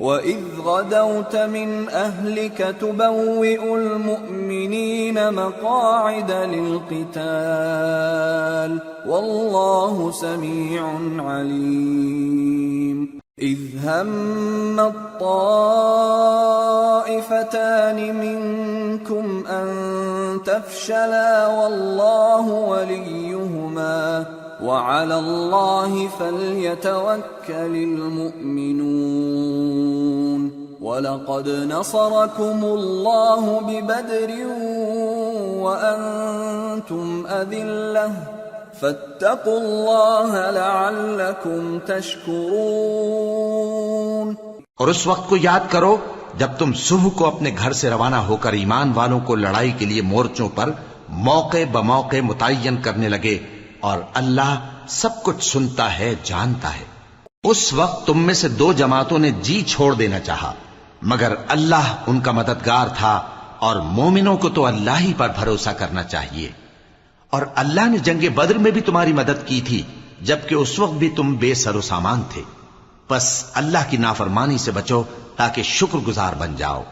وَإِذْ غَدَوْتَ مِنْ أَهْلِكَ تُبَوِّئُ الْمُؤْمِنِينَ مَقَاعِدَ لِلْقِتَالِ وَاللَّهُ سَمِيعٌ عَلِيمٌ إِذْ هَمَّ الطَّائِفَتَانِ مِنْكُمْ أَنْ تَفْشَلَا وَاللَّهُ وَلِيُّهُمَا وَعَلَى اللَّهِ فَلْيَتَوَكَّلِ الْمُؤْمِنُونَ وَلَقَدْ نَصَرَكُمُ اللَّهُ بِبَدْرٍ وَأَنْتُمْ أَذِلَّةٌ فَاتَّقُوا اللَّهَ لَعَلَّكُمْ تَشْكُرُونَ۔ اور اس وقت کو یاد کرو جب تم صبح کو اپنے گھر سے روانہ ہو کر ایمان والوں کو لڑائی کے لیے مورچوں پر موقع بموقع متعین کرنے لگے، اور اللہ سب کچھ سنتا ہے، جانتا ہے۔ اس وقت تم میں سے دو جماعتوں نے جی چھوڑ دینا چاہا، مگر اللہ ان کا مددگار تھا، اور مومنوں کو تو اللہ ہی پر بھروسہ کرنا چاہیے۔ اور اللہ نے جنگ بدر میں بھی تمہاری مدد کی تھی، جبکہ اس وقت بھی تم بے سر و سامان تھے۔ بس اللہ کی نافرمانی سے بچو تاکہ شکر گزار بن جاؤ۔